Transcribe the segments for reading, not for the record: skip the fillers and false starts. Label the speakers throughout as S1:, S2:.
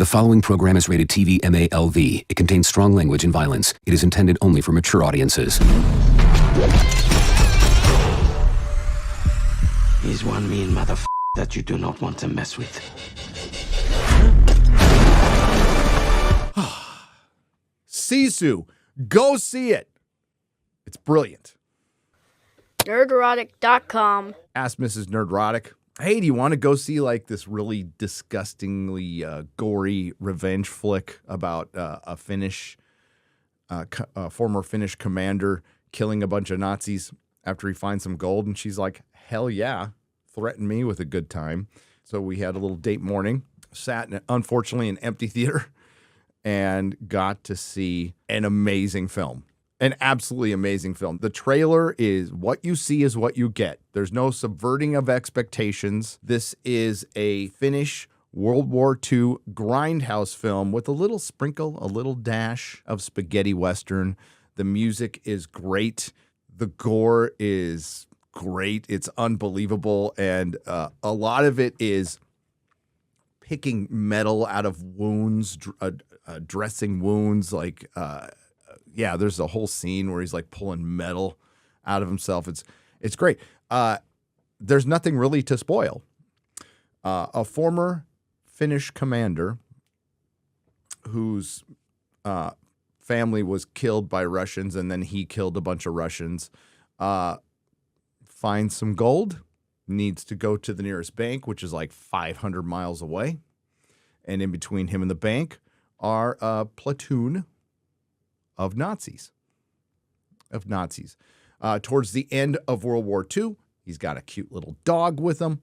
S1: The following program is rated TV MALV. It contains strong language and violence. It is intended only for mature audiences.
S2: He's one mean motherfucker that you do not want to mess with.
S3: Sisu, go see it. It's brilliant.
S4: Nerdrotic.com.
S3: Ask Mrs. Nerdrotic, hey, do you want to go see like this really disgustingly gory revenge flick about a former Finnish commander killing a bunch of Nazis after he finds some gold? And she's like, hell yeah, threaten me with a good time. So we had a little date morning, sat in, unfortunately, an empty theater, and got to see an amazing film. An absolutely amazing film. The trailer is what you see is what you get. There's no subverting of expectations. This is a Finnish World War II grindhouse film with a little sprinkle, a little dash of spaghetti western. The music is great. The gore is great. It's unbelievable. And a lot of it is picking metal out of wounds, dressing wounds, like... yeah, there's a whole scene where he's like pulling metal out of himself. It's great. There's nothing really to spoil. A former Finnish commander whose family was killed by Russians, and then he killed a bunch of Russians, finds some gold, needs to go to the nearest bank, which is like 500 miles away. And in between him and the bank are a platoon of Nazis. Towards the end of World War II, he's got a cute little dog with him.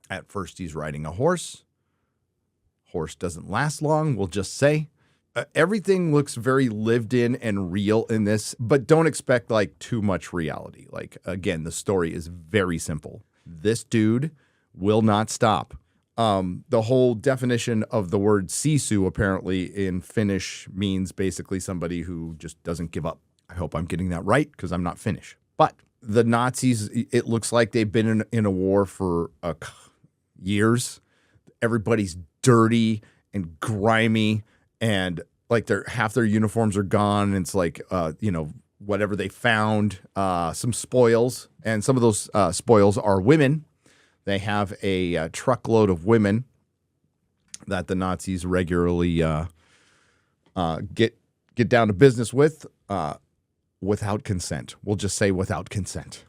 S3: At first, he's riding a horse. Horse doesn't last long, we'll just say. Everything looks very lived in and real in this, but don't expect like too much reality. Like, again, the story is very simple. This dude will not stop. The whole definition of the word sisu apparently in Finnish means basically somebody who just doesn't give up. I hope I'm getting that right because I'm not Finnish. But the Nazis, it looks like they've been in a war for years. Everybody's dirty and grimy, and like half their uniforms are gone. And it's like, whatever they found, some spoils, and some of those spoils are women. They have a truckload of women that the Nazis regularly get down to business with without consent. We'll just say without consent.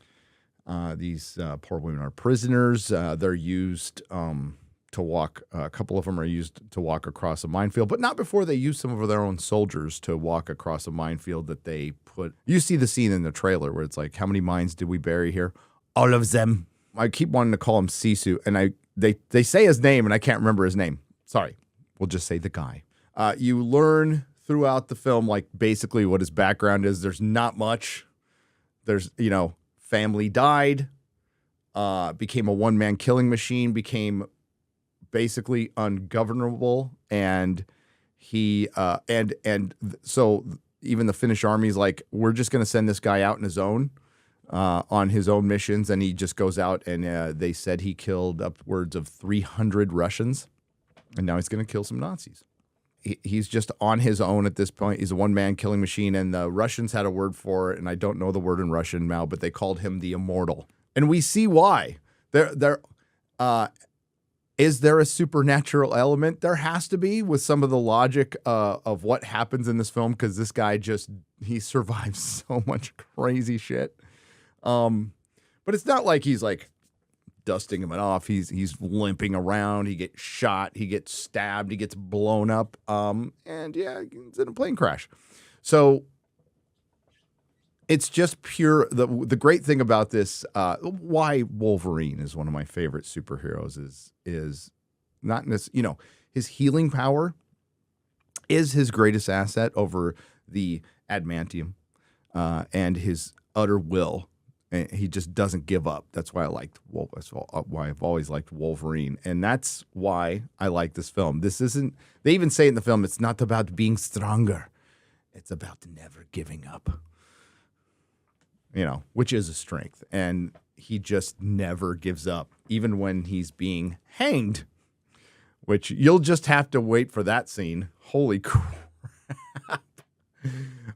S3: These poor women are prisoners. They're used to walk. A couple of them are used to walk across a minefield, but not before they use some of their own soldiers to walk across a minefield that they put. You see the scene in the trailer where it's like, how many mines did we bury here? All of them. I keep wanting to call him Sisu, and they say his name, and I can't remember his name. Sorry. We'll just say the guy. You learn throughout the film, like, basically what his background is. There's not much. There's, family died, became a one-man killing machine, became basically ungovernable, and he so even the Finnish army's like, we're just going to send this guy out on his own missions, and he just goes out, and they said he killed upwards of 300 Russians, and now he's going to kill some Nazis. He's just on his own at this point. He's a one-man killing machine, and the Russians had a word for it, and I don't know the word in Russian now, but they called him the Immortal. And we see why. Is there a supernatural element? There has to be, with some of the logic of what happens in this film, because this guy he survives so much crazy shit. But it's not like he's like dusting him off. He's limping around. He gets shot. He gets stabbed. He gets blown up. And yeah, it's in a plane crash. So it's just pure. The great thing about this, why Wolverine is one of my favorite superheroes is not necessarily, his healing power is his greatest asset over the adamantium, and his utter will. And he just doesn't give up. That's why why I've always liked Wolverine. And that's why I like this film. This isn't, they even say in the film, it's not about being stronger. It's about never giving up. Which is a strength. And he just never gives up, even when he's being hanged which you'll just have to wait for that scene. Holy crap.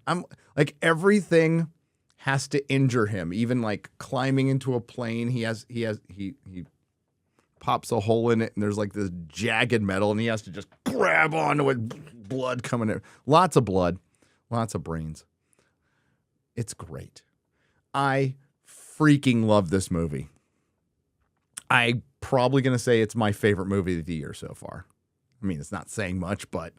S3: I'm like, everything has to injure him. Even like climbing into a plane, he pops a hole in it and there's like this jagged metal and he has to just grab onto it. Blood coming in. Lots of blood. Lots of brains. It's great. I freaking love this movie. I'm probably going to say it's my favorite movie of the year so far. I mean, it's not saying much, but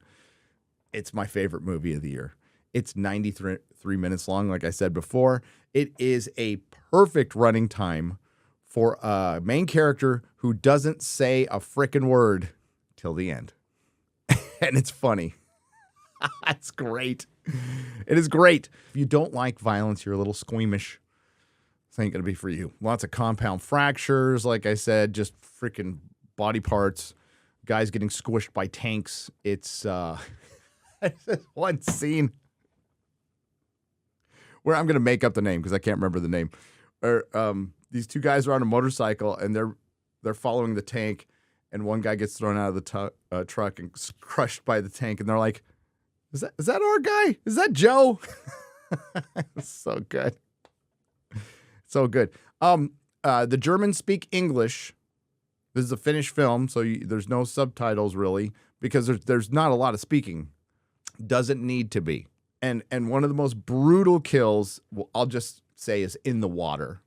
S3: it's my favorite movie of the year. It's 93 minutes long, like I said before. It is a perfect running time for a main character who doesn't say a frickin' word till the end. And it's funny. It's great. It is great. If you don't like violence, you're a little squeamish, this ain't going to be for you. Lots of compound fractures, like I said, just freaking body parts, guys getting squished by tanks. It's one scene where I'm going to make up the name because I can't remember the name. These two guys are on a motorcycle and they're following the tank, and one guy gets thrown out of the truck and crushed by the tank, and they're like, Is that our guy? Is that Joe? It's so good. So good. The Germans speak English. This is a Finnish film, so there's no subtitles really because there's not a lot of speaking. Doesn't need to be. And one of the most brutal kills, I'll just say, is in the water.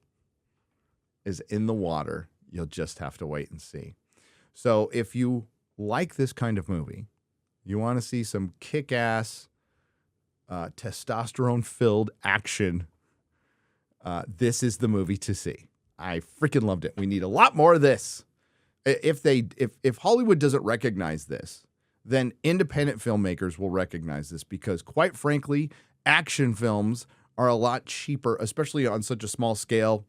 S3: You'll just have to wait and see. So if you like this kind of movie, you want to see some kick-ass, testosterone-filled action, this is the movie to see. I freaking loved it. We need a lot more of this. If Hollywood doesn't recognize this, then independent filmmakers will recognize this because, quite frankly, action films are a lot cheaper, especially on such a small scale.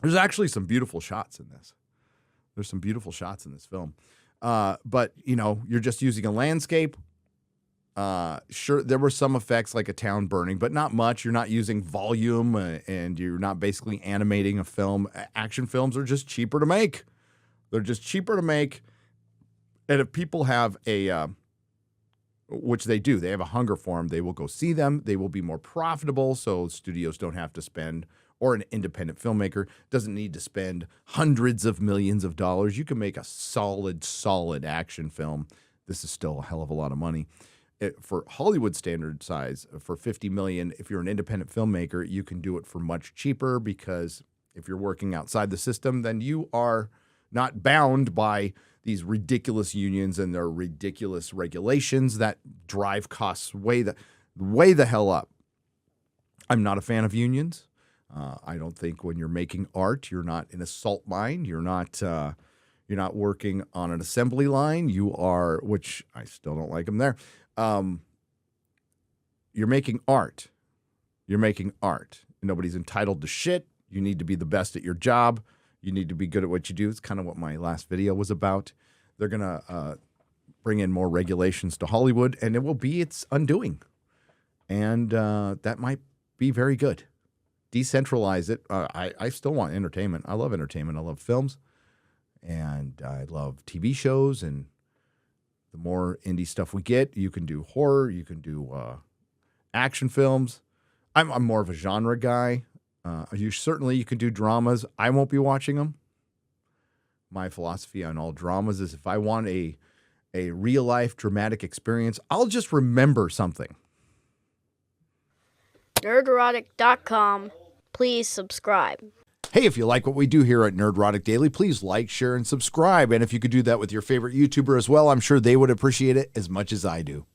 S3: There's actually some beautiful shots in this. There's some beautiful shots in this film. But, you're just using a landscape. Sure, there were some effects like a town burning, but not much. You're not using volume and you're not basically animating a film. Action films are just cheaper to make. They're just cheaper to make. And if people have which they do, they have a hunger for them, they will go see them. They will be more profitable, so studios don't have to spend, or an independent filmmaker doesn't need to spend hundreds of millions of dollars. You can make a solid action film. This is still a hell of a lot of money. For Hollywood standard size, for $50 million, if you're an independent filmmaker, you can do it for much cheaper because if you're working outside the system, then you are not bound by these ridiculous unions and their ridiculous regulations that drive costs way the hell up. I'm not a fan of unions. I don't think when you're making art, you're not in a salt mine. You're not working on an assembly line. You are, which I still don't like them there. You're making art. You're making art. Nobody's entitled to shit. You need to be the best at your job. You need to be good at what you do. It's kind of what my last video was about. They're going to bring in more regulations to Hollywood, and it will be its undoing. And that might be very good. Decentralize it. I still want entertainment. I love entertainment. I love films. And I love TV shows. And the more indie stuff we get, you can do horror. You can do action films. I'm more of a genre guy. You can do dramas. I won't be watching them. My philosophy on all dramas is if I want a real-life dramatic experience, I'll just remember something.
S4: Nerdrotic.com. Please subscribe.
S3: Hey, if you like what we do here at Nerdrotic Daily, please like, share, and subscribe. And if you could do that with your favorite YouTuber as well, I'm sure they would appreciate it as much as I do.